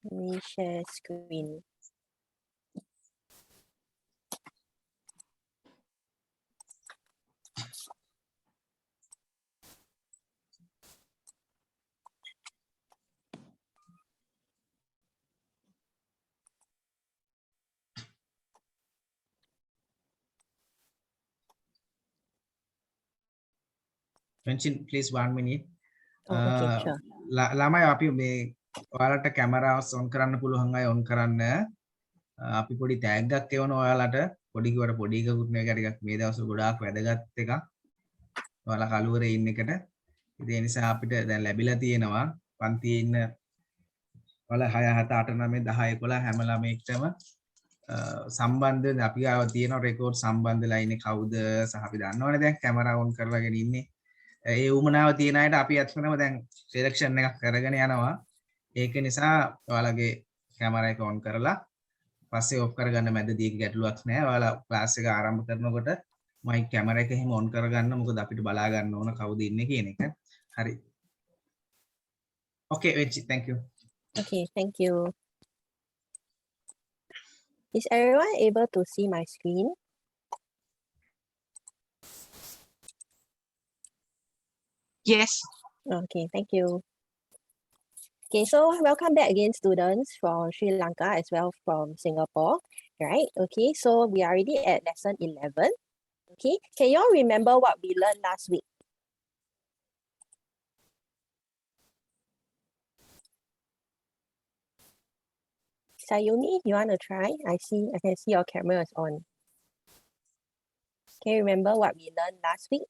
Let me share screen. Mention please 1 minute. Oh, okay, sure. ළමයි අපි මේ ඔයාලට කැමරාස් ඔන් කරන්න පුළුවන් අය ඔන් කරන්න. අපි පොඩි තෑග්ගක් එවන ඔයාලට පොඩි කිව්වට පොඩි එකකුත් නෙවෙයි ටිකක් මේ දවස්වල ගොඩාක් වැදගත් එකක්. ඔයාලා කලුවරේ ඉන්න එකට. ඉතින් ඒ නිසා අපිට දැන් ලැබිලා තියෙනවා පන්තියේ ඉන්න ඔයාලා 6 7 8 9 10 11 හැම ළමයෙක්ටම සම්බන්ධ අපි ගාව තියෙන රෙකෝඩ් සම්බන්ධලා ඉන්නේ කවුද සහ අපි දන්නවනේ දැන් කැමරා ඔන් කරලාගෙන ඉන්නේ. ඒ උමනාව තියෙන අයට අපි අත්වෙනම දැන් සිලෙක්ෂන් එකක් කරගෙන යනවා. ඒක නිසා ඔයාලගේ කැමරා එක ඔන් කරලා පස්සේ ඔෆ් කරගන්න මැදදී ගැටලුවක් නැහැ. ඔයාලා ක්ලාස් එක ආරම්භ කරනකොට මයික් කැමරා එක එහෙම ඔන් කරගන්න. මොකද අපිට බලා ගන්න ඕන කවුද ඉන්නේ කියන එක. හරි. Okay, Vechi, thank you. Okay, thank you. Is everyone able to see my screen? Yes. Okay, thank you. Okay, so welcome back again, students from Sri Lanka as well from Singapore, right? Okay, so we are already at lesson 11. Okay, can you all remember what we learned last week? Sayumi, you want to try? I can see your camera is on. Can you remember what we learned last week?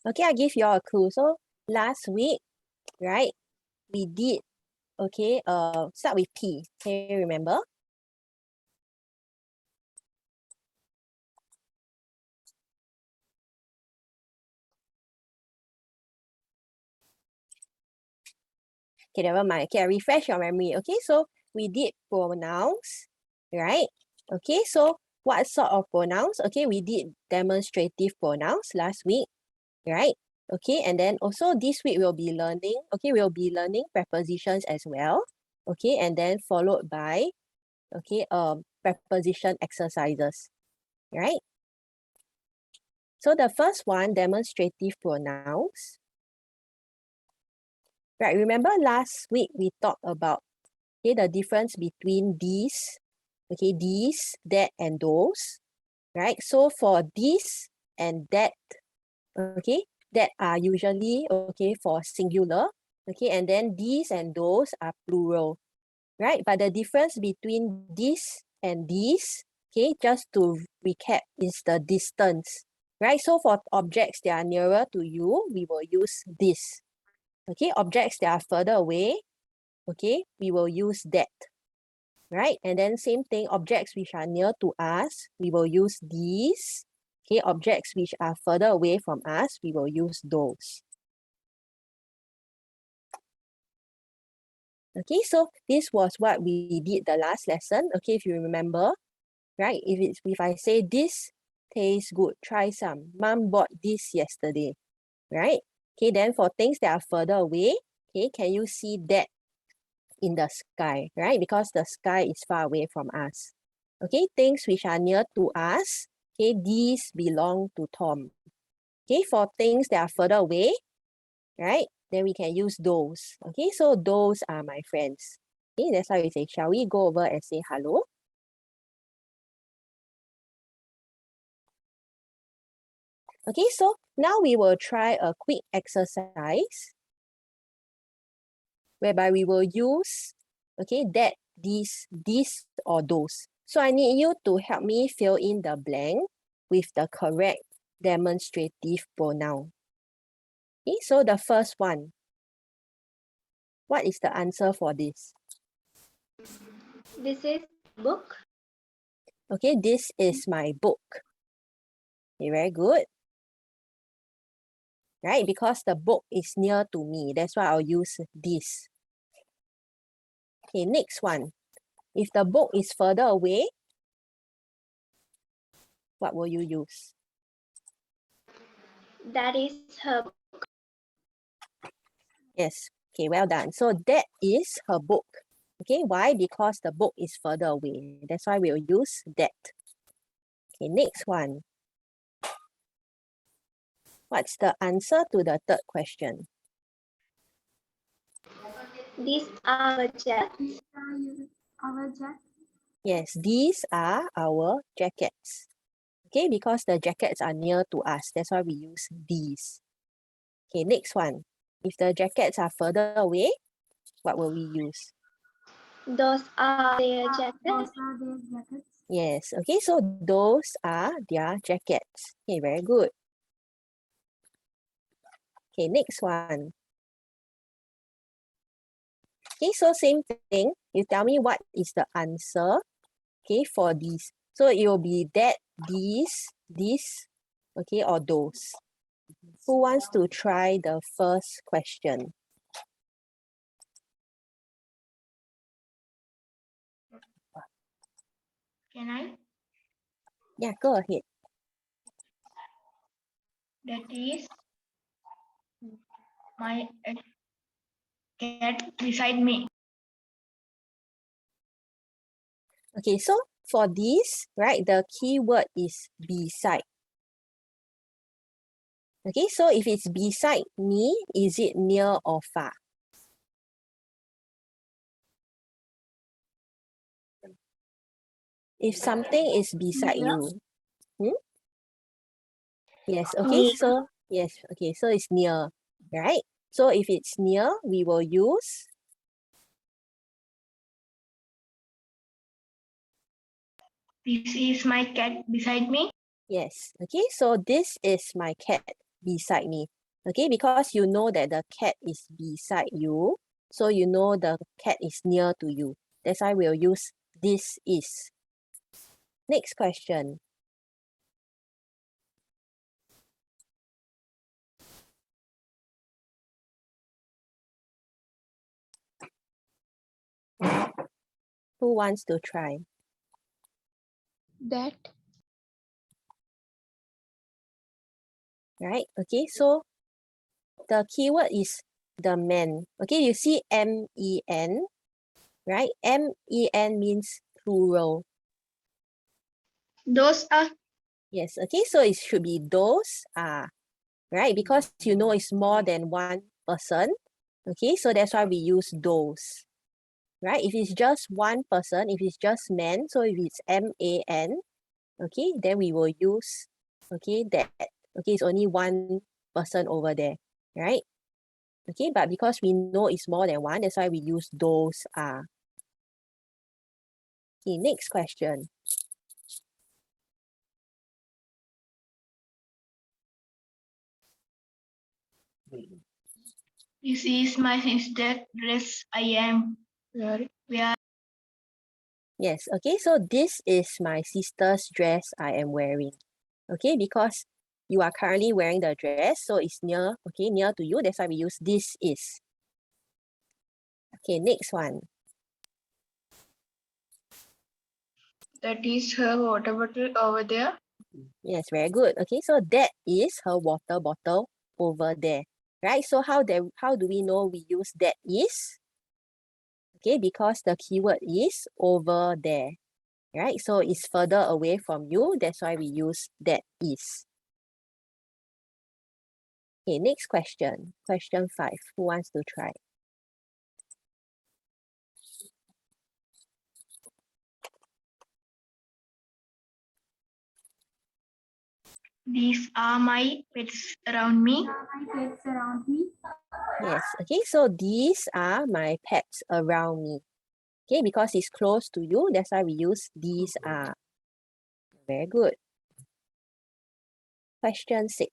Okay, I give you all a clue. So last week, right, we did, okay, start with P. Can you remember? Okay, never mind. Okay, I refresh your memory. Okay, so we did pronouns, right? Okay, so what sort of pronouns? Okay, we did demonstrative pronouns last week, right? Okay, and then also this week we'll be learning, okay, we'll be learning prepositions as well. Okay, and then followed by, okay, preposition exercises, right? So the first one, demonstrative pronouns. Right, remember last week we talked about, okay, the difference between these, okay, these, that, and those, right? So for this and that, okay, that are usually, okay, for singular, okay, and then these and those are plural, right? But the difference between this and these, okay, just to recap, is the distance, right? So for objects that are nearer to you, we will use this. Okay, objects that are further away, okay, we will use that, right? And then same thing, objects which are near to us, we will use these. Okay, objects which are further away from us, we will use those. Okay, so this was what we did the last lesson. Okay, if you remember, right? If I say this tastes good, try some. Mom bought this yesterday, right? Okay, then for things that are further away, okay, can you see that in the sky, right? Because the sky is far away from us. Okay, things which are near to us, okay, these belong to Tom. Okay, for things that are further away, right, then we can use those. Okay, so those are my friends. Okay, that's why we say, shall we go over and say hello? Okay, so now we will try a quick exercise whereby we will use, okay, that, this, or those. So I need you to help me fill in the blank with the correct demonstrative pronoun. Okay, so the first one. What is the answer for this? This is book. Okay, this is my book. Okay, very good. right? Because the book is near to me. That's why I'll use this. Okay, next one. If the book is further away, what will you use? That is her. Yes. Okay, well done. So that is her book. Okay, why? Because the book is further away. That's why we'll use that. Okay, next one. What's the answer to the third question? These are jackets. Our jacket. Yes, these are our jackets. Okay, because the jackets are near to us. That's why we use these. Okay, next one. If the jackets are further away, what will we use? Those are their jackets. Those are their jackets. Yes, okay, so those are their jackets. Okay, very good. Okay, next one. Okay, so same thing. You tell me what is the answer, okay, for these. So it will be that, these, this, okay, or those. Who wants to try the first question? Can I? Yeah, go ahead. That is my cat beside me. Okay, so for this, right, the keyword is beside. Okay, so if it's beside me, is it near or far? If something is beside you, yes, okay, Near. so yes, okay, so it's near, right? So if it's near, we will use This is my cat beside me. yes, okay, so this is my cat beside me. Okay, because you know that the cat is beside you, so you know the cat is near to you. That's why we'll use this is. Next question. Who wants to try? That. Right, okay, so the keyword is the man. Okay, you see M-E-N, right? M-E-N means plural. Those are. Yes, okay, so it should be those are, right? Because you know it's more than one person. Okay, so that's why we use those, right? If it's just one person, if it's just man, so if it's M-A-N, okay, then we will use, okay, that. Okay, it's only one person over there, right? Okay, but because we know it's more than one, that's why we use those are. Okay, next question. This is my sister dress I am wearing. Yes, okay, so this is my sister's dress I am wearing. Okay, because you are currently wearing the dress, so it's near, okay, near to you. That's why we use this is. Okay, next one. That is her water bottle over there. Yes, very good. Okay, so that is her water bottle over there. Right, so how do we know we use that is? Okay, because the keyword is over there. Right, so it's further away from you. That's why we use that is. Okay, next question. Question 5. Who wants to try? These are my pets around me. My pets around me. Yes, okay, so these are my pets around me. Okay, because it's close to you, that's why we use these are. Very good. Question 6.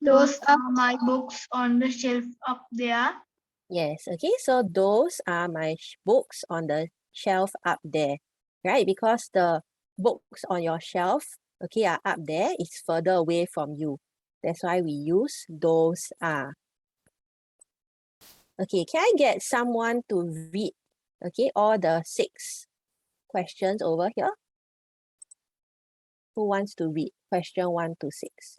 Those are my books on the shelf up there. Yes, okay, so those are my books on the shelf up there. right? Because the books on your shelf, okay, are up there, it's further away from you. That's why we use those are. Okay, can I get someone to read, okay, all the 6 questions over here? Who wants to read question 1 to 6?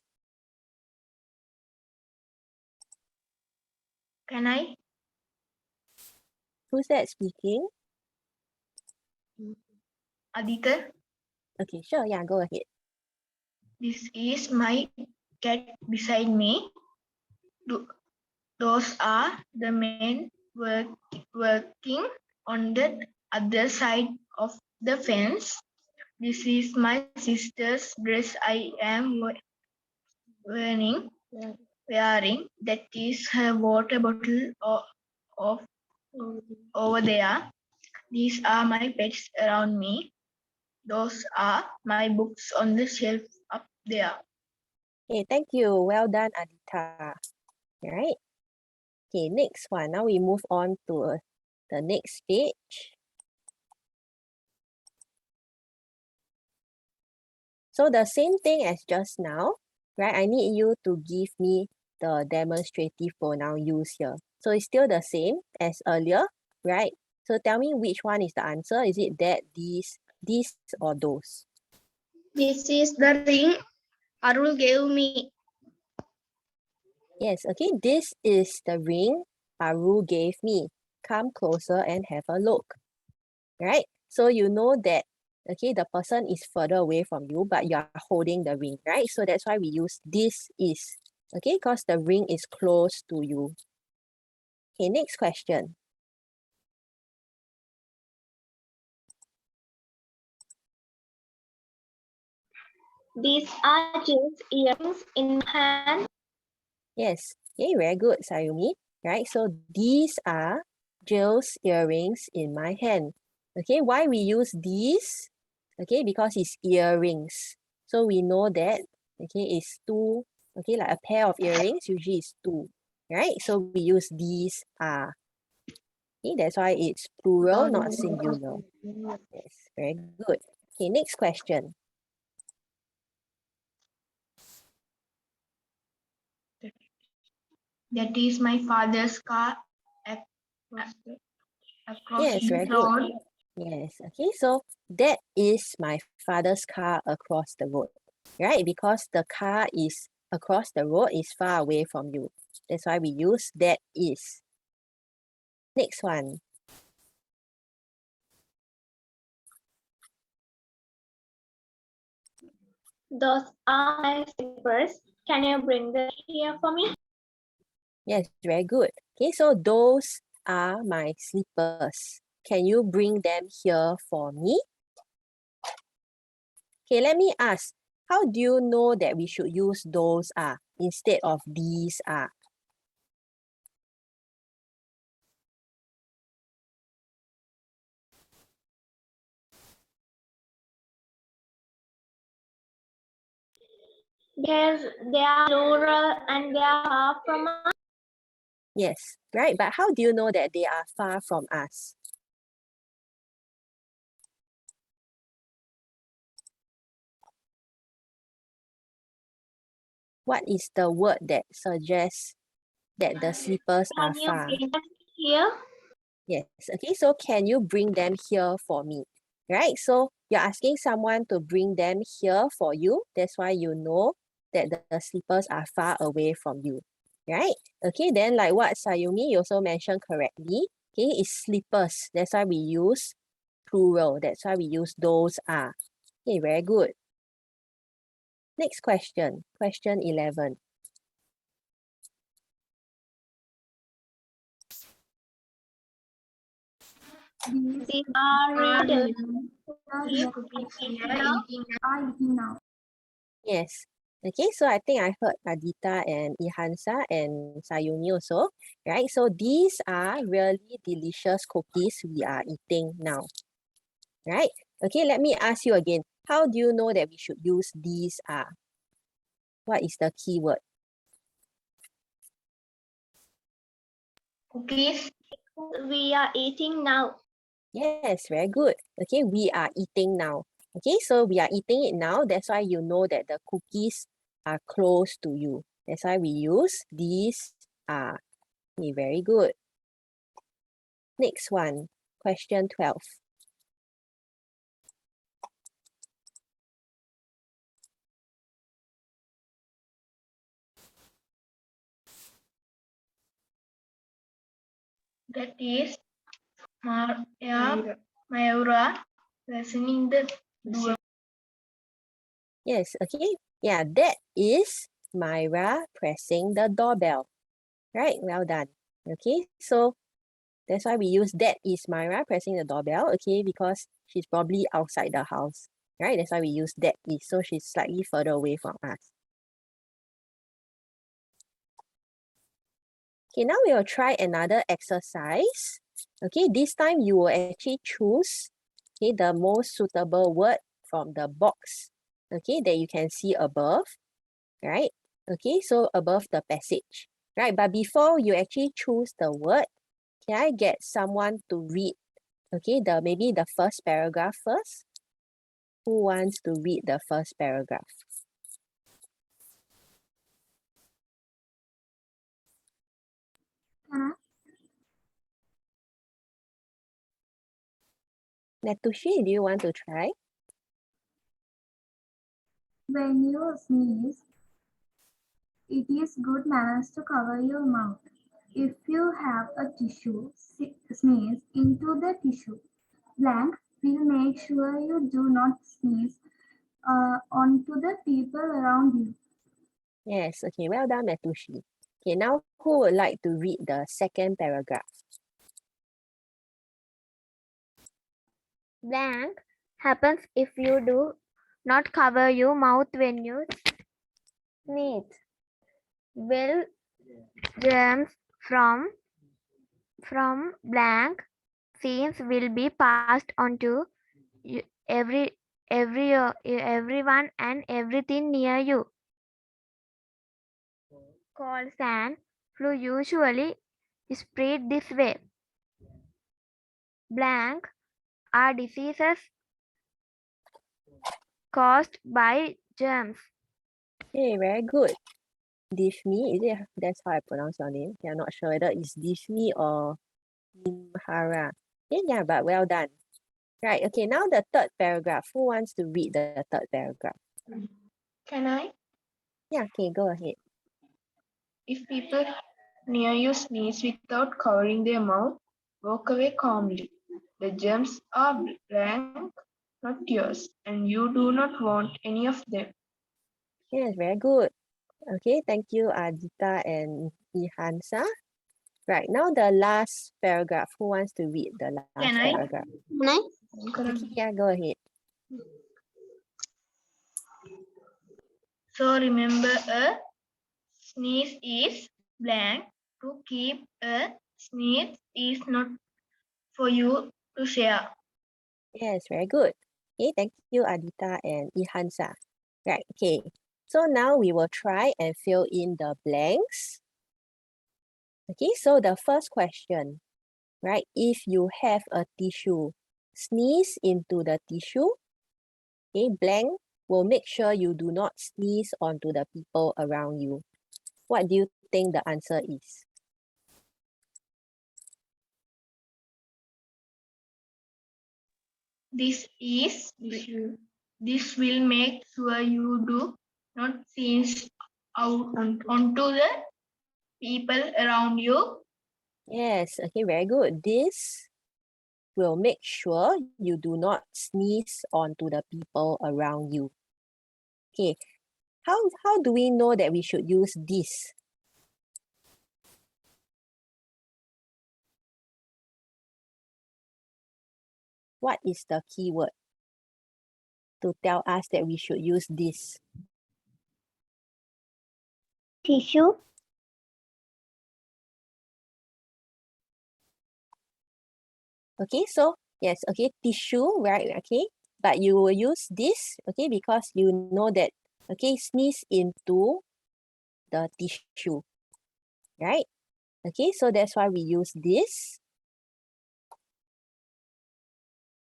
Can I? Who's that speaking? Aditya, Okay, sure, yeah, go ahead. this is my cat beside me. Those are the men working on the other side of the fence. This is my sister's dress I am wearing. That is her water bottle over there. These are my pets around me. Those are my books on the shelf up there. Okay, thank you. Well done, Adita. All right. Okay, next one. Now we move on to the next page. So the same thing as just now, right? I need you to give me the demonstrative pronoun used here. So it's still the same as earlier, right? So tell me which one is the answer. Is it that, these, or those? This is the ring Arul gave me. Yes, okay, this is the ring Aru gave me. Come closer and have a look. Right? So you know that, okay, the person is further away from you, but you are holding the ring, right? So that's why we use this is, okay, because the ring is close to you. Okay, next question. These are Jill's earrings in my hand. Yes, okay, very good, Sayumi. Right, so these are Jill's earrings in my hand. Okay, why we use these? Okay, because it's earrings. So we know that, okay, it's 2, okay, like a pair of earrings usually is 2, right? So we use these are. Okay, that's why it's plural, not singular. Yes, very good. Okay, next question. That is my father's car across Yes, the very good. road. Yes, okay, so that is my father's car across the road, right? Because the car is across the road is far away from you. That's why we use that is. Next one. Those are my slippers. Can you bring them here for me? Yes, very good. Okay, so those are my slippers. Can you bring them here for me? Okay, let me ask, how do you know that we should use those are instead of these are? Because they are rural and they are far from us. Yes, right, but how do you know that they are far from us? What is the word that suggests that the slippers are Can you far? bring them here? Yes, okay, so can you bring them here for me? Right, so you're asking someone to bring them here for you. That's why you know that the slippers are far away from you, right? Okay, then like what Sayumi you also mentioned correctly, okay, it's slippers. That's why we use plural. That's why we use those are. Okay, very good. Next question, question 11. These are real Cookies we are eating now. Yes. Okay, so I think I heard Adita and Ihansa and Sayumi also, right? So these are really delicious cookies we are eating now, right? Okay, let me ask you again. How do you know that we should use these are? What is the keyword? Cookies we are eating now. Yes, very good. Okay, we are eating now. Okay, so we are eating it now. That's why you know that the cookies are close to you. That's why we use these are. Okay, very good. Next one, question 12. That is Mayura listening the door. Yes, okay. Yeah, that is Myra pressing the doorbell. Right, well done. Okay, so that's why we use that is Myra pressing the doorbell, okay, because she's probably outside the house, right? That's why we use that is, so she's slightly further away from us. Okay, now we will try another exercise. Okay, this time you will actually choose, okay, the most suitable word from the box, okay, that you can see above, right? Okay, so above the passage, right? But before you actually choose the word, can I get someone to read, okay, maybe the first paragraph first? Who wants to read the first paragraph? Can I? Natushi, do you want to try? When you sneeze, it is good manners to cover your mouth. If you have a tissue, sneeze into the tissue. Blank will make sure you do not sneeze onto the people around you. Yes, okay, well done, Natushi. Okay, now who would like to read the second paragraph? Blank happens if you do not cover your mouth when you sneeze. Well, germs from blank scenes will be passed on to everyone and everything near you. Colds and flu usually spread this way. Blank are diseases caused by germs. Okay, very good. Dishmi, is it? That's how I pronounce your name. Okay, I'm not sure whether it's Dishmi or Nimhara. Yeah, but well done. Right, okay, now the third paragraph. Who wants to read the third paragraph? Can I? Yeah, okay, go ahead. If people near you sneeze without covering their mouth, walk away calmly. The germs are blank, not yours, and you do not want any of them. Yes, very good. Okay, thank you, Adita and Ihansa. Right, now the last paragraph. Who wants to read the last Can I? paragraph? Nice. Okay, yeah, go ahead. So remember, a sneeze is blank. To keep a sneeze is not for you to share. Yes, very good. Okay, thank you, Adita and Ihansa. Right, okay. So now we will try and fill in the blanks. Okay, so the first question, right? If you have a tissue, sneeze into the tissue. Okay, blank will make sure you do not sneeze onto the people around you. What do you think the answer is? This will make sure you do not sneeze out onto the people around you. Yes, okay, very good. This will make sure you do not sneeze onto the people around you. Okay, how do we know that we should use this? What is the keyword to tell us that we should use this? Tissue. Okay, so yes, okay, tissue, right? Okay, but you will use this, okay, because you know that, okay, sneeze into the tissue, right? Okay, so that's why we use this.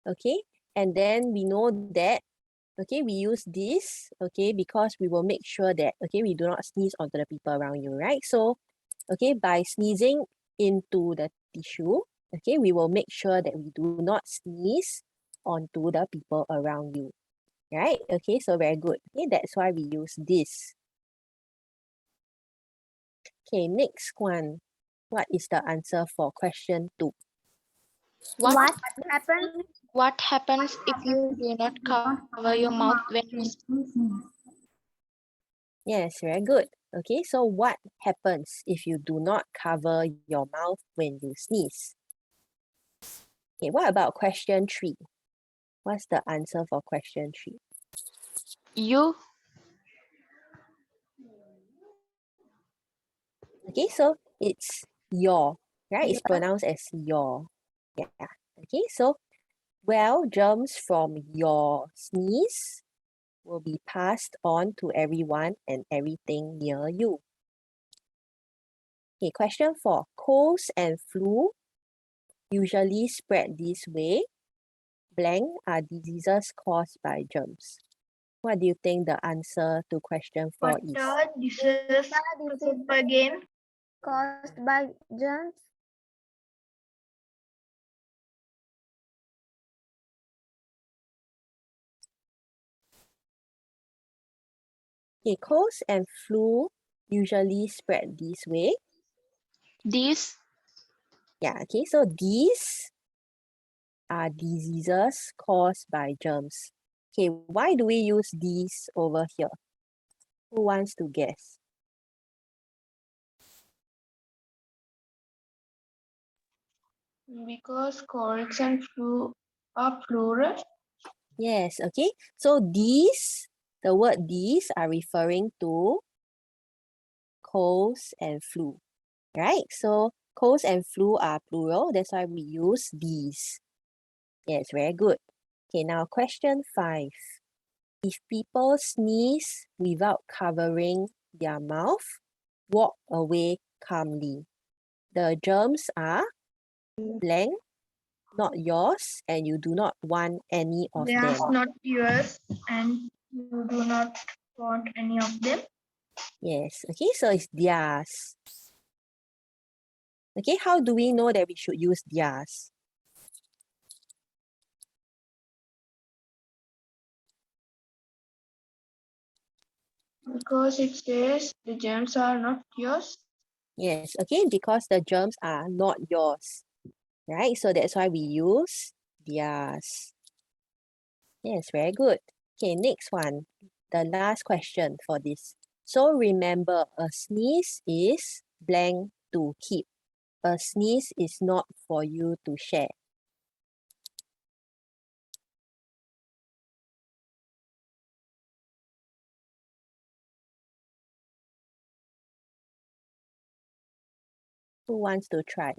Okay, and then we know that, okay, we use this, okay, because we will make sure that, okay, we do not sneeze onto the people around you, right? So, okay, by sneezing into the tissue, okay, we will make sure that we do not sneeze onto the people around you, right? Okay, so very good. Okay, that's why we use this. Okay, next one. What is the answer for question 2? What happens? What happens if you do not cover your mouth when you sneeze? Yes, very good. Okay, so what happens if you do not cover your mouth when you sneeze? Okay, what about question 3? What's the answer for question 3? you Okay, so it's your, right? It's pronounced as your. Yeah. Okay, so, well, germs from your sneeze will be passed on to everyone and everything near you. Okay, question 4. Colds and flu usually spread this way. Blank are diseases caused by germs. What do you think the answer to question 4 What is? are diseases again? Caused by germs. Okay, colds and flu usually spread this way. these Yeah, okay, so these are diseases caused by germs. Okay, why do we use these over here? Who wants to guess? Because colds and flu are plural. Yes, okay. So these, the word these are referring to colds and flu, right? So colds and flu are plural. That's why we use these. Yes, very good. Okay, now question 5. If people sneeze without covering their mouth, walk away calmly. The germs are blank, not yours, and you do not want any of They are them. not yours and you do not want any of them. Yes, okay, so it's theirs. Okay, how do we know that we should use theirs? Because it says the germs are not yours. Yes, okay, because the germs are not yours, right? So that's why we use theirs. Yes, very good. Okay, next one. The last question for this. So remember, a sneeze is blank to keep. A sneeze is not for you to share. Who wants to try?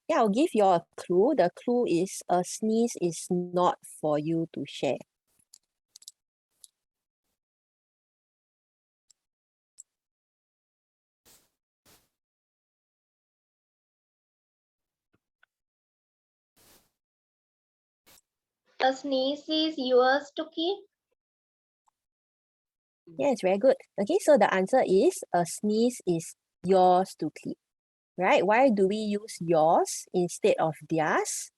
Yeah, I'll give you a clue. The clue is a sneeze is not for you to share. A sneeze is yours to keep. Yes, very good. Okay, so the answer is a sneeze is yours to keep, right? Why do we use yours instead of theirs,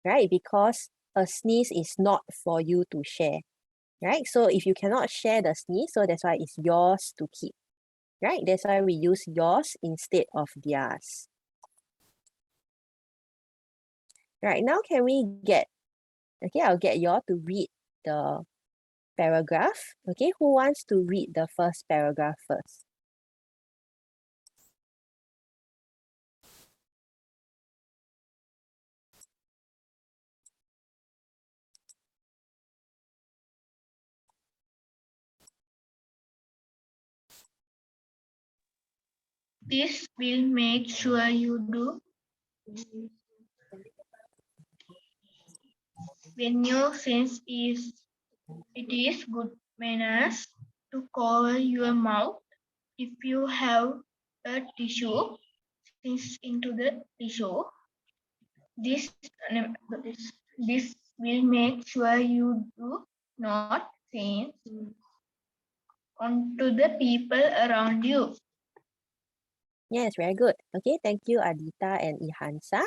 right? Because a sneeze is not for you to share, right? So if you cannot share the sneeze, so that's why it's yours to keep, right? That's why we use yours instead of theirs. Right, now can we get, okay, I'll get you all to read the paragraph. Okay, who wants to read the first paragraph first? This will make sure you do. When you sense it is good manners to cover your mouth if you have a tissue, sneeze into the tissue. This will make sure you do not sneeze onto the people around you. Yes, very good. Okay, thank you, Adita and Ihansa.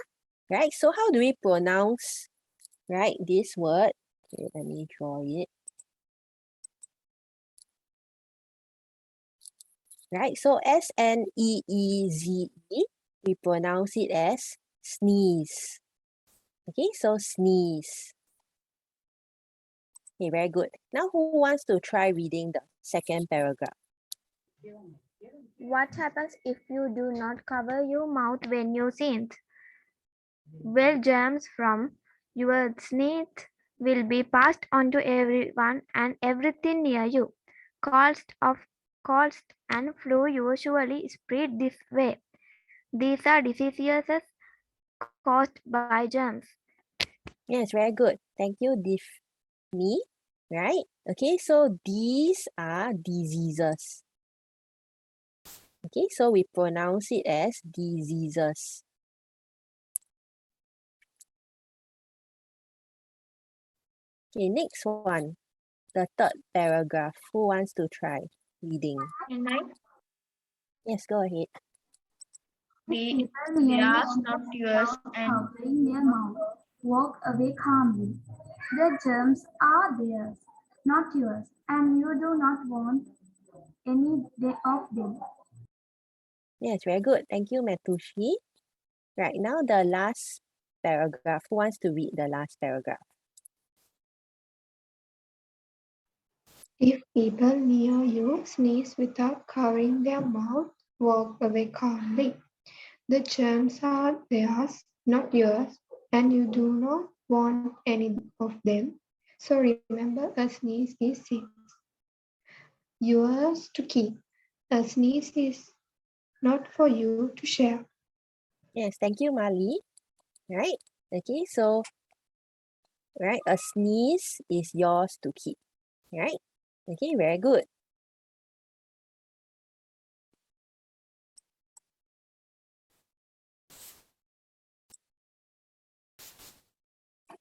Right, so how do we pronounce, right, this word? Okay, let me draw it. Right, so S-N-E-E-Z-E, we pronounce it as sneeze. Okay, so sneeze. Okay, very good. Now, who wants to try reading the second paragraph? What happens if you do not cover your mouth when you sneeze? Well, germs from your sneeze will be passed on to everyone and everything near you. Colds and flu usually spread this way. These are diseases caused by germs. Yes, very good. Thank you, Divni. Right? Okay, so these are diseases. Okay, so we pronounce it as diseases. Okay, next one. The third paragraph. Who wants to try reading? And I, Yes, go ahead. they are not yours and covering their mouth. Walk away calmly. The germs are theirs, not yours, and you do not want any of them. Yes, very good. Thank you, Metushi. Right, now the last paragraph. Who wants to read the last paragraph? If people near you sneeze without covering their mouth, walk away calmly. The germs are theirs, not yours, and you do not want any of them. So remember, a sneeze is yours to keep. A sneeze is not for you to share. Yes, thank you, Mali. Right, okay, so, right, a sneeze is yours to keep. Right, okay, very good.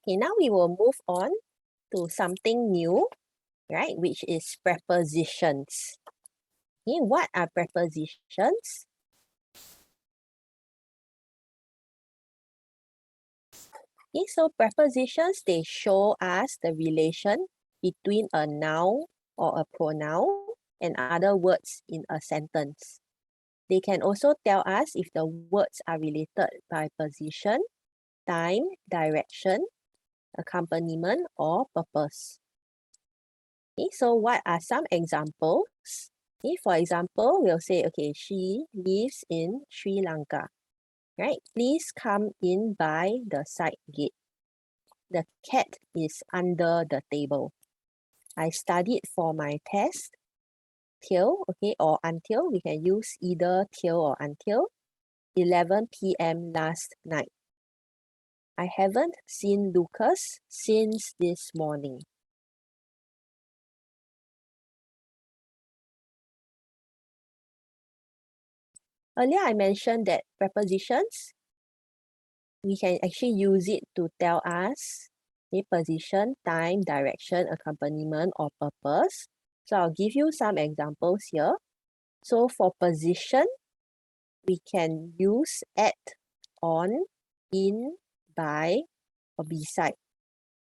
Okay, now we will move on to something new, right, which is prepositions. Okay, what are prepositions? Okay, so prepositions, they show us the relation between a noun or a pronoun and other words in a sentence. They can also tell us if the words are related by position, time, direction, accompaniment, or purpose. Okay, so what are some examples? Okay, for example, we'll say, okay, she lives in Sri Lanka. Right, please come in by the side gate. The cat is under the table. I studied for my test. Till, okay, or until, we can use either till or until 11 p.m. last night. I haven't seen Lucas since this morning. Earlier, I mentioned that prepositions, we can actually use it to tell us the position, time, direction, accompaniment, or purpose. So I'll give you some examples here. So for position, we can use at, on, in, by, or beside.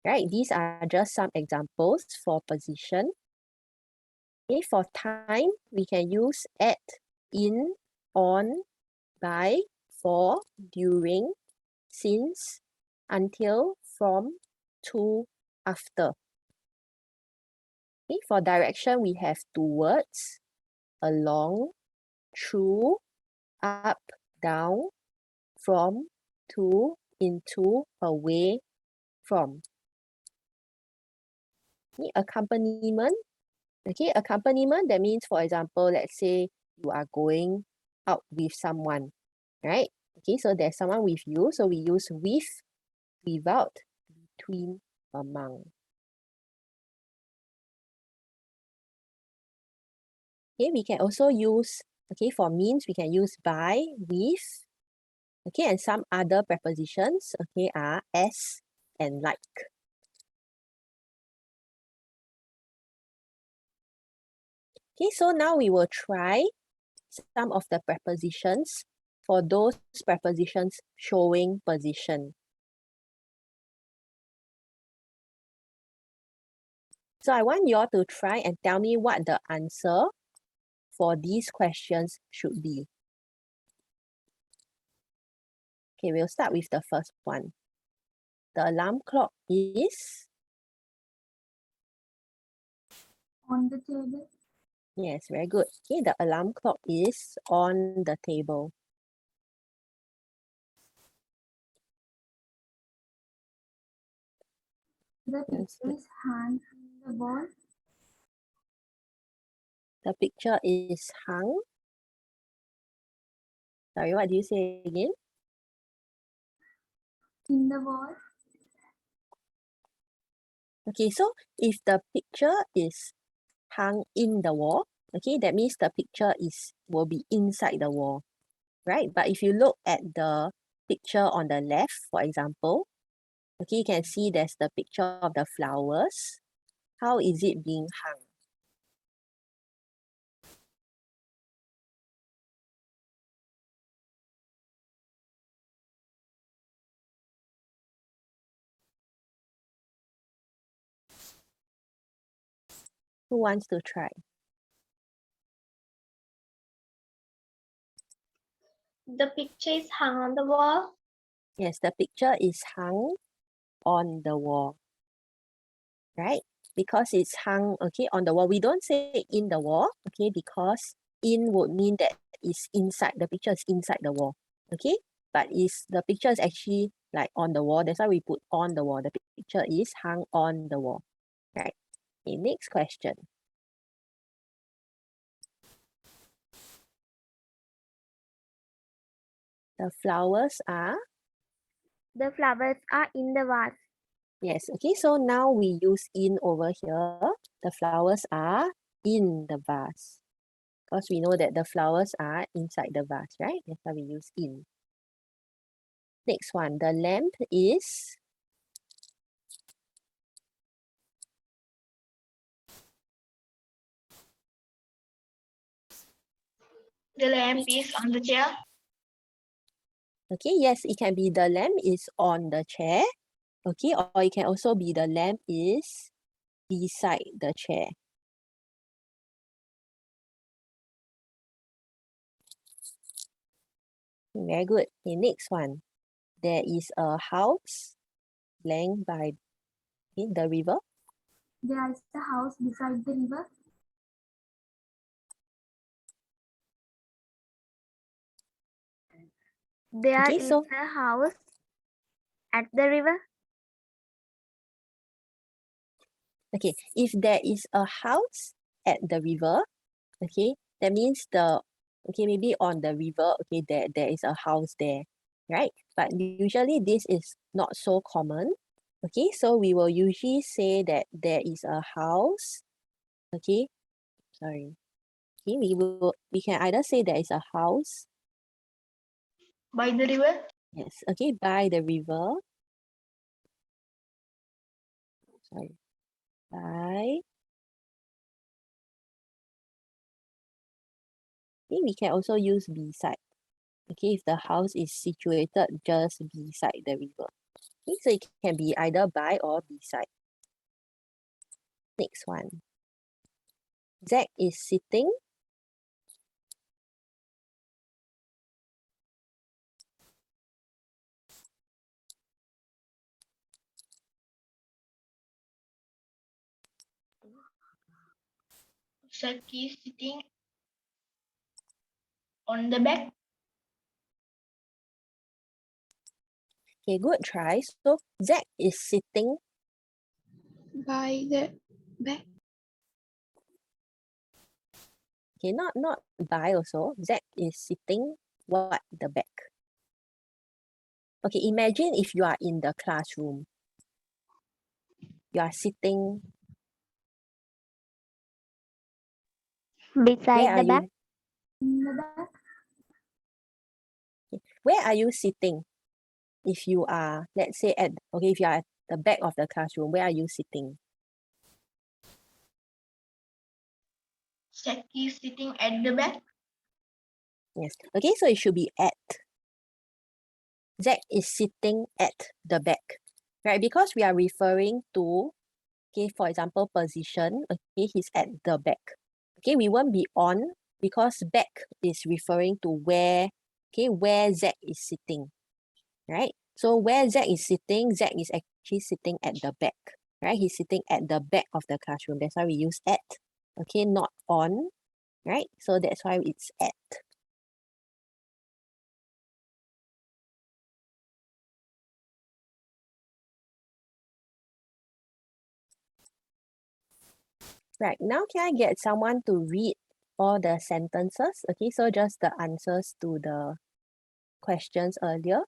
Right? These are just some examples for position. Okay, for time, we can use at, in, on, by, for, during, since, until, from, to, after. Okay, for direction, we have two words, along, through, up, down, from, to, into, away, from. Okay, accompaniment. Okay, accompaniment, that means, for example, let's say you are going out with someone, right? Okay, so there's someone with you, so we use with, without, between, among. Okay, we can also use Okay, for means, we can use by, with. Okay, and some other prepositions, okay, are as and like. Okay, so now we will try some of the prepositions for those prepositions showing position. So I want you all to try and tell me what the answer for these questions should be. Okay, we'll start with the first one. The alarm clock is, On the table. yes, very good. Okay, the alarm clock is on the table. The Yes, picture is hung on the wall. the picture is hung. Sorry, what do you say again? In the wall. Okay, so if the picture is hung in the wall, okay, that means the picture will be inside the wall, right? But if you look at the picture on the left, for example, okay, you can see there's the picture of the flowers. How is it being hung? Who wants to try? The picture is hung on the wall. Yes, the picture is hung on the wall, right? Because it's hung, okay, on the wall. We don't say in the wall, okay, because in would mean that it's inside, the picture is inside the wall, okay? But the picture is actually like on the wall. That's why we put on the wall. The picture is hung on the wall, right? Okay, next question. The flowers are, The flowers are in the vase. yes, okay, so now we use in over here. The flowers are in the vase. Because we know that the flowers are inside the vase, right? That's why we use in. Next one, the lamp is, The lamp is on the chair. okay, yes, it can be the lamp is on the chair, okay, or it can also be the lamp is beside the chair. Very good. Okay, next one. There is a house flanked by the river. There is a house beside the river. There Okay, is so a house at the river. okay, if there is a house at the river, okay, that means okay, maybe on the river, okay, there is a house there, right? But usually this is not so common, okay? So we will usually say that there is a house, okay? Sorry. Okay, we can either say there is a house, By the river. yes, okay, by the river. Sorry. By. Okay, we can also use beside. Okay, if the house is situated just beside the river. Okay, so it can be either by or beside. Next one. Zack is sitting. Zack is sitting on the back. Okay, good try. So Zack is sitting. By the back. Okay, not by also. Zack is sitting what the back. Okay, imagine if you are in the classroom. You are sitting. Beside Where are the back. you? In the back. Where are you sitting? If you are, let's say if you are at the back of the classroom, where are you sitting? Zack is sitting at the back. Yes. Okay, so it should be at. Zack is sitting at the back, right? Because we are referring to, okay, for example, position, okay, he's at the back. Okay, we won't be on because back is referring to where, okay, where Zack is sitting, right? So where Zack is sitting, Zack is actually sitting at the back, right? He's sitting at the back of the classroom. That's why we use at, okay, not on, right? So that's why it's at. Right, now can I get someone to read all the sentences? Okay, so just the answers to the questions earlier.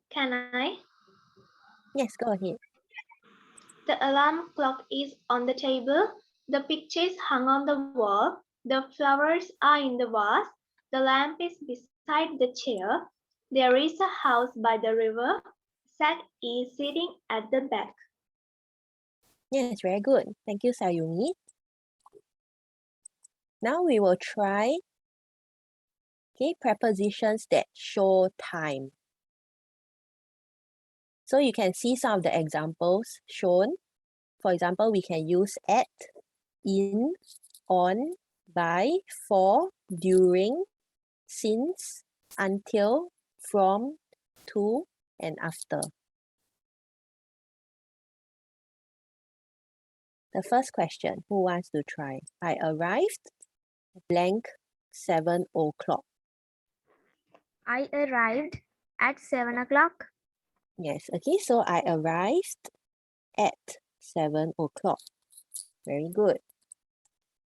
Can I? Yes, go ahead. The alarm clock is on the table. The picture is hung on the wall. The flowers are in the vase. The lamp is beside the chair. There is a house by the river. Zack is sitting at the back. Yes, very good. Thank you, Sayumi. Now we will try, okay, prepositions that show time. So you can see some of the examples shown. For example, we can use at, in, on, by, for, during, since, until, from, to, and after. The first question, who wants to try? I arrived blank 7 o'clock. I arrived at 7 o'clock. Yes, okay, so I arrived at 7 o'clock. Very good.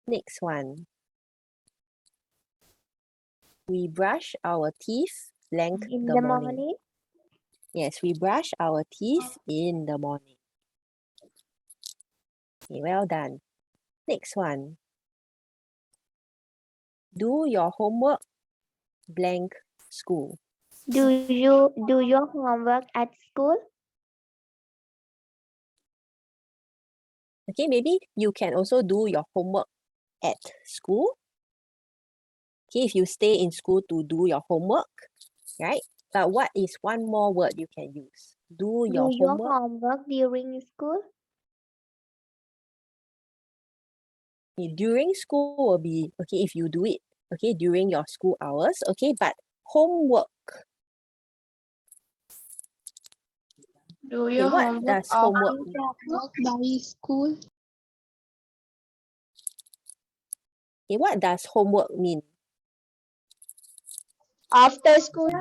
Next one. We brush our teeth blank In the the morning. morning. Yes, we brush our teeth in the morning. Okay, well done. Next one. Do your homework blank school. Do you do your homework at school? Okay, maybe you can also do your homework at school. Okay, if you stay in school to do your homework, right? But what is one more word you can use? Do your Do your homework. homework during school? Okay, during school will be, okay, if you do it, okay, during your school hours, okay, but homework. Do Okay, your what homework does after homework mean? Work by school. Okay, what does homework mean? after school.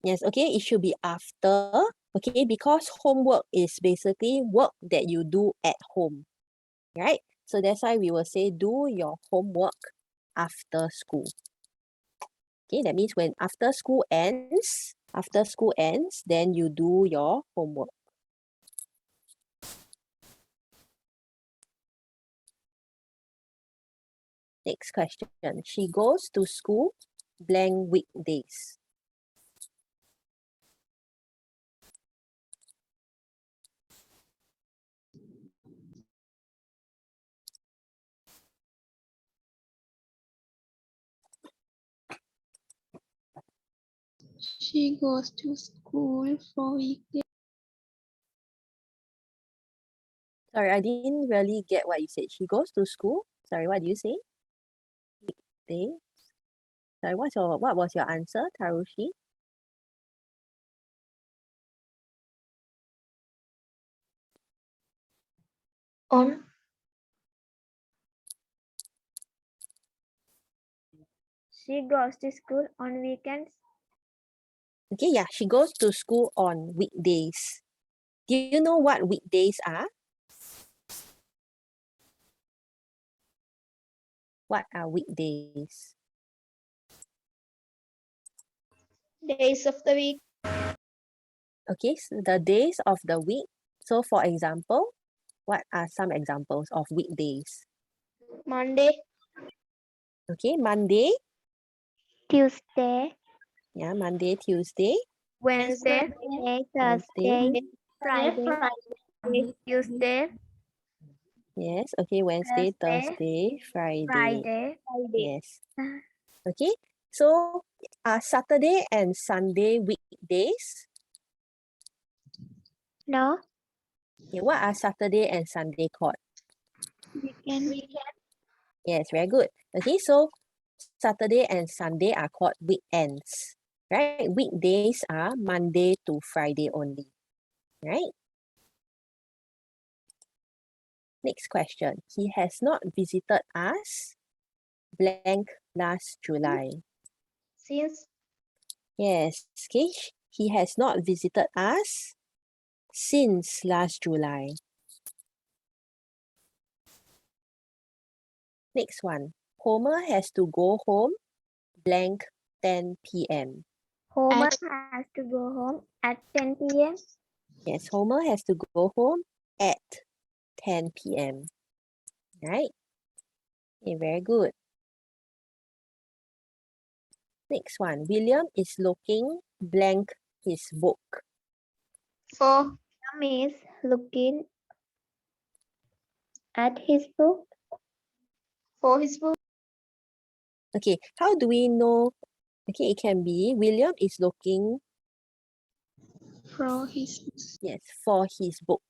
Yes, okay, it should be after, okay, because homework is basically work that you do at home, right? So that's why we will say do your homework after school. Okay, that means when after school ends, then you do your homework. Next question. She goes to school blank weekdays. She goes to school for weekday. Sorry, I didn't really get what you said. She goes to school. Sorry, what do you say? Weekday. Sorry, what was your answer, Tarushi? On. She goes to school on weekends. Okay, yeah, she goes to school on weekdays. Do you know what weekdays are? What are weekdays? Days of the week. Okay, so the days of the week. So for example, What are some examples of weekdays? Monday, Okay, Monday. Tuesday, Yeah, Monday, Tuesday, Wednesday, Thursday, Friday, Monday, Tuesday, yes. Okay, Wednesday, Thursday, Thursday, Friday. Friday. Yes. Okay, so are Saturday and Sunday weekdays? No, Okay, what are Saturday and Sunday called? weekend. Yes, very good. Okay, so Saturday and Sunday are called weekends, right? Weekdays are Monday to Friday only, right? Next question. He has not visited us blank last July. since Yes, okay. He has not visited us since last July. Next one. Homer has to go home blank 10 p.m. Homer At- has to go home at 10 p.m. Yes, Homer has to go home at 10 p.m. Right? Okay, very good. Next one. William is looking blank his book. for Tom is looking at his book. his book, Okay, how do we know? Okay, it can be William is looking, for his yes, for his book,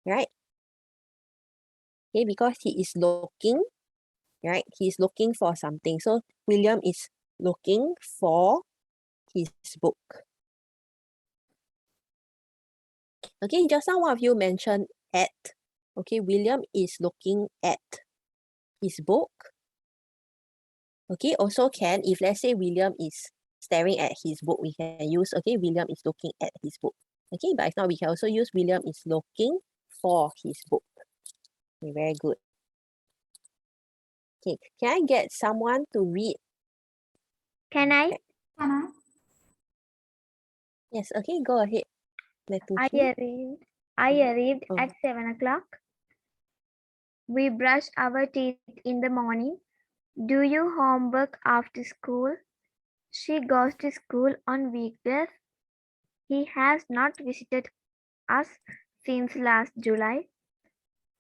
right? Okay, because he is looking, right? He's looking for something. So William is looking for his book. Okay, just now one of you mentioned at. Okay, William is looking at his book. Okay, also can, if let's say William is staring at his book, we can use, okay, William is looking at his book. Okay, but if not, we can also use William is looking for his book. Okay, very good. Okay, can I get someone to read? Can I? Can I? Yes, okay, go ahead. Letushi. I arrived Oh. at 7 o'clock. We brush our teeth in the morning. Do you homework after school? She goes to school on weekdays. He has not visited us since last July.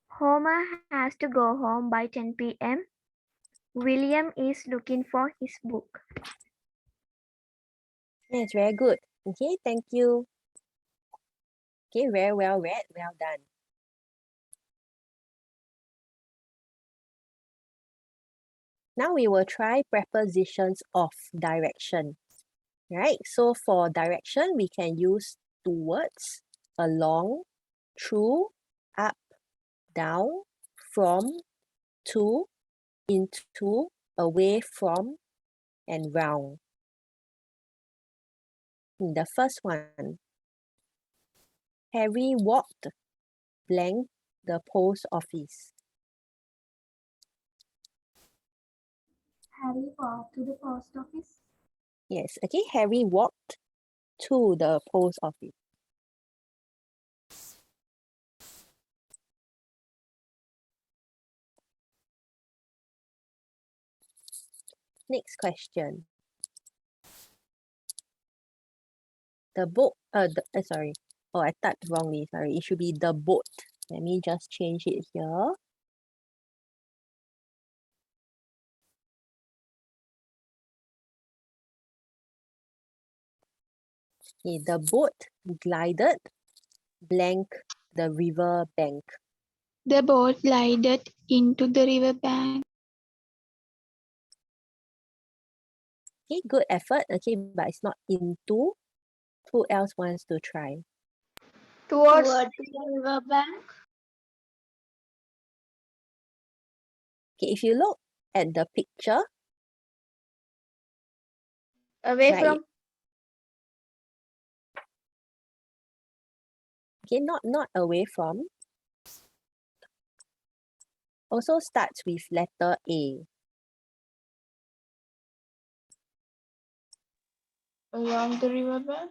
Homer has to go home by 10 p.m. William is looking for his book. Yes, very good. Okay, thank you. Okay, very well read. Well done. Now we will try prepositions of direction. Right? So for direction, we can use two words: along, through, up, down, from, to, into, away from, and round. The first one. Harry walked blank the post office. Harry walked to the post office. Yes, okay, Harry walked to the post office. Next question. The boat, sorry. Oh, I typed wrongly, sorry. It should be the boat. Let me just change it here. Okay, the boat glided blank the river bank. the boat glided into the river bank. Okay, good effort. Okay, but it's not into. Who else wants to try? Towards the river bank. Okay, if you look at the picture, Away right, from okay, not away from. Also starts with letter A. along the river bank.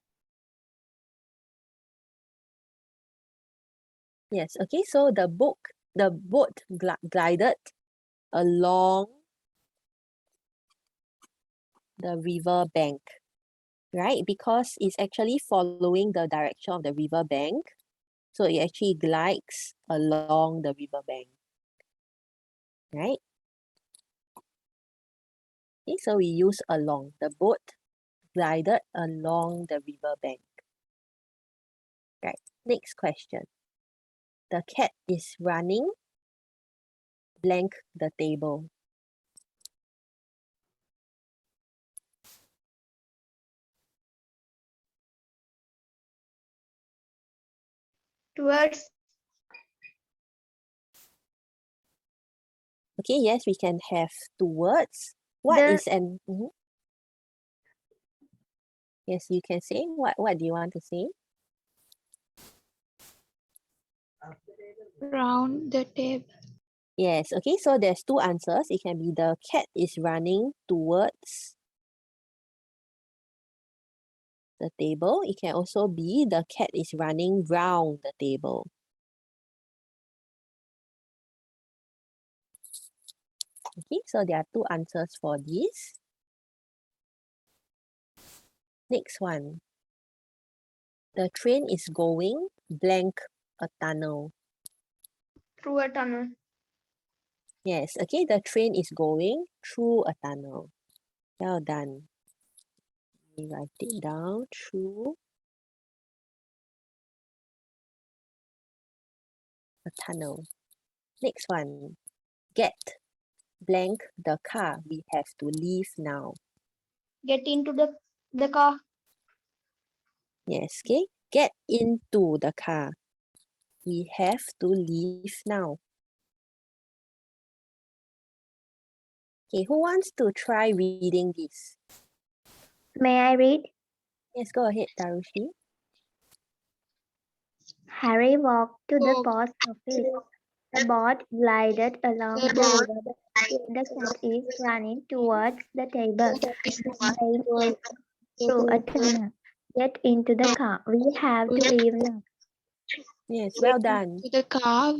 Yes, okay, so the boat glided along the river bank, right? Because it's actually following the direction of the river bank. So it actually glides along the river bank, right? Okay, so we use along. The boat glided along the river bank. Right, next question. The cat is running blank the table. Towards Okay, yes, we can have two words. What The- is an... Yes, you can say. What do you want to say? Round the table. Yes, okay, so there's two answers. It can be the cat is running towards the table. It can also be the cat is running round the table. Okay, so there are two answers for this. Next one. The train is going blank a tunnel. through a tunnel. Yes, okay, the train is going through a tunnel. Well done. We write it down, through a tunnel. Next one. Get blank the car. We have to leave now. Get into the car. Yes, okay. Get into the car. We have to leave now. Okay, who wants to try reading this? May I read? Yes, go ahead, Tarushi. Harry walked to the Oh. post office. The boat glided along The the boat river. The cat is running towards the table. The train is through a tunnel. Get into the car. We have to leave now. Yes, well done. to the car.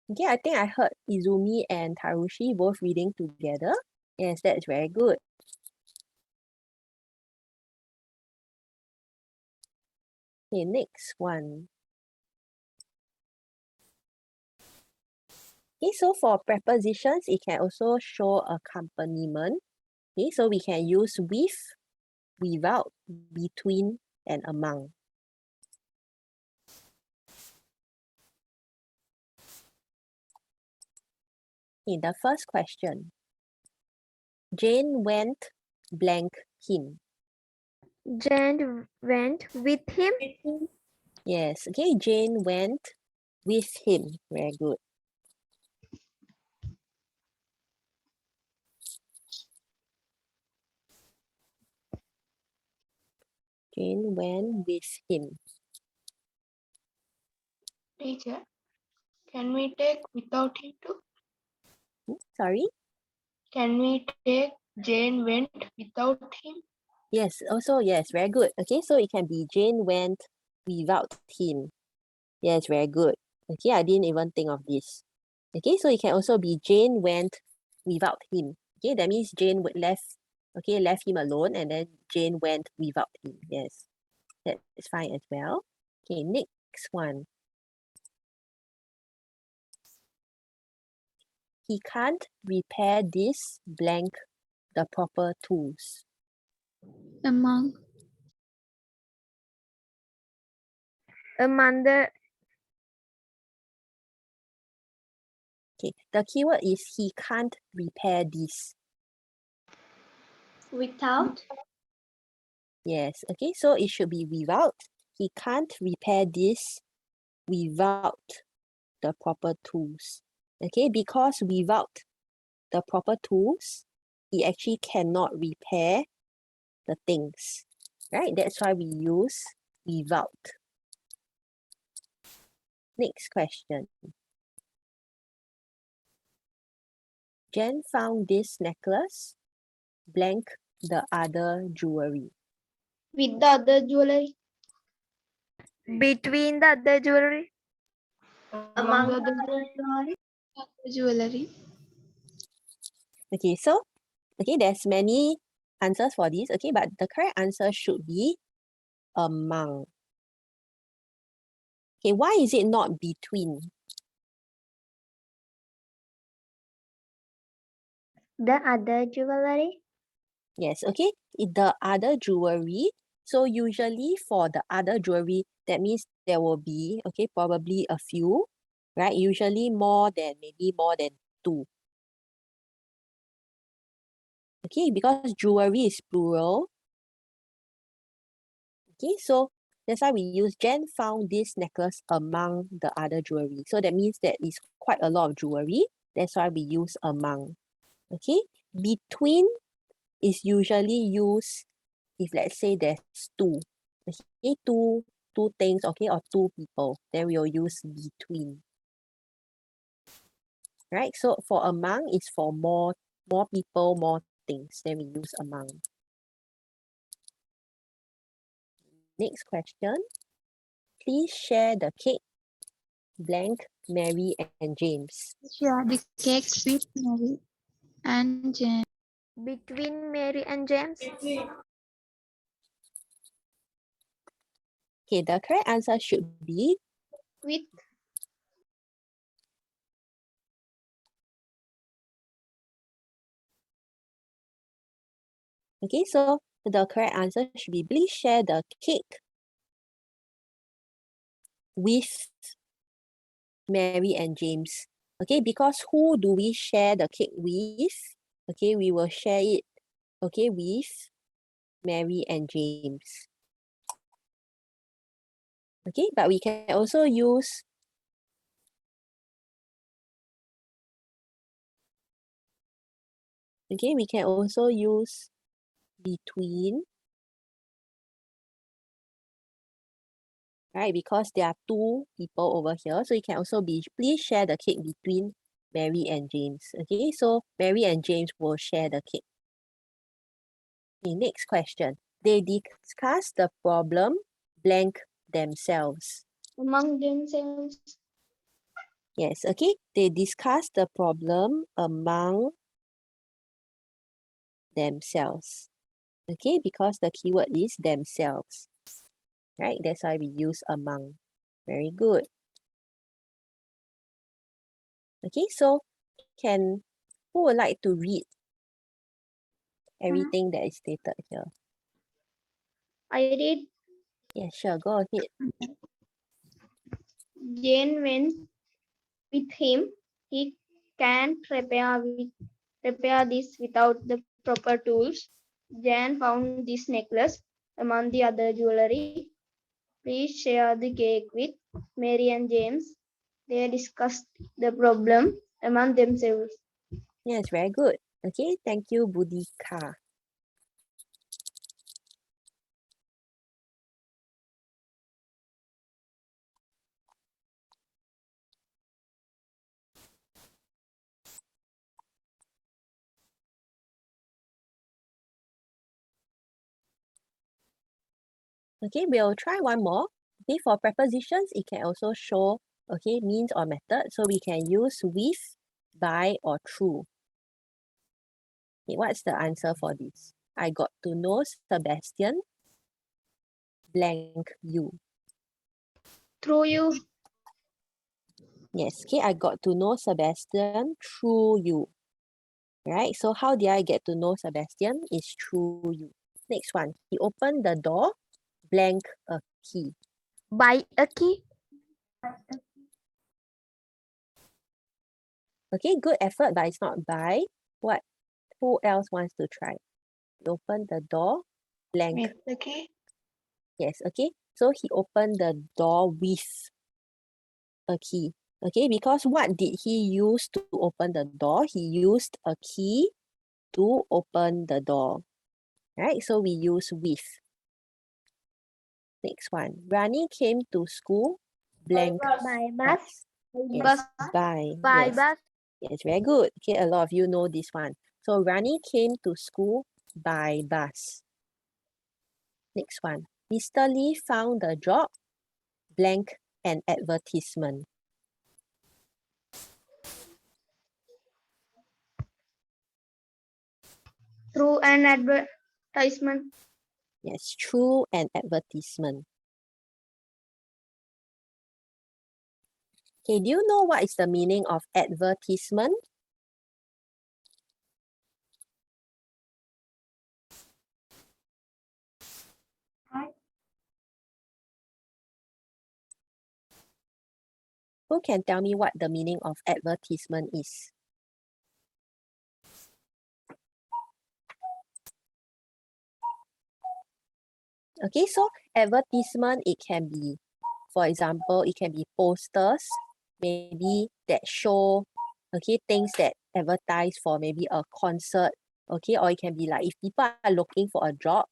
Okay, I think I heard Izumi and Tarushi both reading together. Yes, that's very good. Okay, next one. Okay, so for prepositions, it can also show accompaniment. Okay, so we can use with, without, between, and among. Okay, the first question. Jane went blank him. Jane went with him. Yes, okay, Jane went with him. Very good. Jane went with him. Teacher, can we take without him too? Sorry? Can we take Jane went without him? Yes, also, yes, very good. Okay, so it can be Jane went without him. Yes, very good. Okay, I didn't even think of this. Okay, so it can also be Jane went without him. Okay, that means Jane would left him alone, and then Jane went without him. Yes, that is fine as well. Okay, next one. He can't repair this blank the proper tools. Among. Among the Okay, the keyword is he can't repair this. Without. Yes, okay, so it should be without. He can't repair this without the proper tools. Okay, because without the proper tools, he actually cannot repair the things, right? That's why we use without. Next question. Jen found this necklace blank the other jewelry. With the other jewelry. Between the other jewelry. Among the Jewelry. Okay, so there's many answers for this. Okay, but the correct answer should be among. Okay, why is it not between? The other jewelry. Yes, okay, the other jewelry. So usually for the other jewelry, that means there will be, okay, probably a few, right? Usually maybe more than 2. Okay, because jewelry is plural. Okay, so that's why we use Jen found this necklace among the other jewelry. So that means that it's quite a lot of jewelry. That's why we use among. Okay, between is usually used if let's say there's 2. Okay, two things, okay, or 2 people, then we'll use between. Right? So for among is for more people, more things, then we use among. Next question. Please share the cake, blank, Mary and James. Share the cake with Mary and James. Between Mary and James. Okay, the correct answer should be With okay, so the correct answer should be please share the cake with Mary and James. Okay, because who do we share the cake with? Okay, we will share it, okay, with Mary and James. Okay, but we can also use we can also use between, right? Because there are 2 people over here. So it can also be, please share the cake between Mary and James. Okay, so Mary and James will share the cake. Okay, next question. They discuss the problem blank themselves. among themselves. Yes, okay. They discuss the problem among themselves. Okay, because the keyword is themselves. Right? That's why we use among. Very good. Okay, so who would like to read everything that is stated here? I read. Yeah, sure, go ahead. Jane went with him. He can't repair this without the proper tools. Jan found this necklace among the other jewelry. Please share the cake with Mary and James. They discussed the problem among themselves. Yes, very good. Okay, thank you, Budika. Okay, we'll try one more. Okay, for prepositions, it can also show, okay, means or method. So we can use with, by, or through. Okay, what's the answer for this? I got to know Sebastian blank you. Through you. Yes, okay, I got to know Sebastian through you. Right, so how did I get to know Sebastian? It's through you. Next one, he opened the door, blank a key. By a key. Okay, good effort, but it's not by. What? Who else wants to try? He opened the door, blank. With the key. Yes, okay. So he opened the door with a key. Okay, because what did he use to open the door? He used a key to open the door. Right, so we use with. Next one. Rani came to school, blank By bus. Yes, by. By Yes. bus. Yes, very good. Okay, a lot of you know this one. So Rani came to school by bus. Next one. Mr. Lee found a job, blank an advertisement. Through an advertisement. Yes, through an advertisement. Okay, do you know what is the meaning of advertisement? Who can tell me what the meaning of advertisement is? Okay, so advertisement, it can be, for example, it can be posters, maybe that show, okay, things that advertise for maybe a concert, okay, or it can be like if people are looking for a job,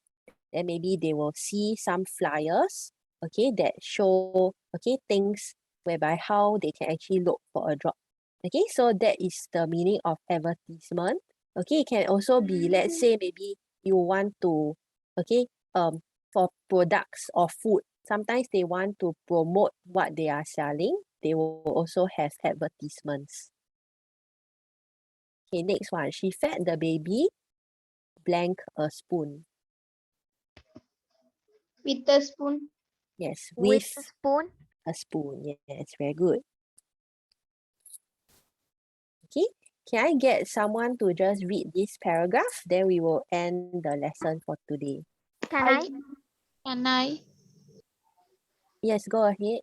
then maybe they will see some flyers, okay, that show, okay, things whereby how they can actually look for a job. Okay, so that is the meaning of advertisement. Okay, it can also be, let's say maybe you want to, okay, for products or food, sometimes they want to promote what they are selling. They will also have advertisements. Okay, next one. She fed the baby blank a spoon. With a spoon. Yes, With with a spoon. a spoon. Yes, very good. Okay, can I get someone to just read this paragraph? Then we will end the lesson for today. Can I? Can I? Yes, go ahead.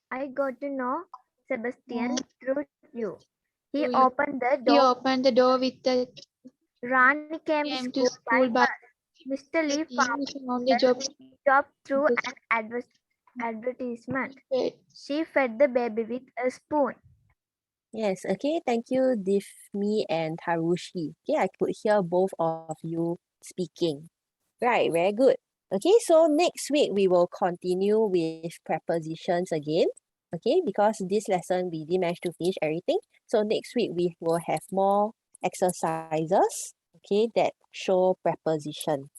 I got to know Sebastian through you. He Through you. opened the He door. opened the door with the Rani came to school by by bus. Mr. Lee found the job. job through an advertisement. She fed the baby with a spoon. Yes, okay, thank you, Difmi and Tarushi. Okay, I could hear both of you speaking. Right, very good. Okay, so next week we will continue with prepositions again. Okay, because this lesson we didn't manage to finish everything. So next week we will have more exercises, okay, that show preposition.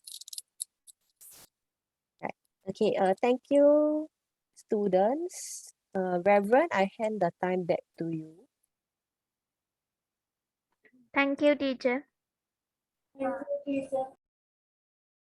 Right. Okay, thank you, students. Reverend, I hand the time back to you. Thank you, teacher. Teacher.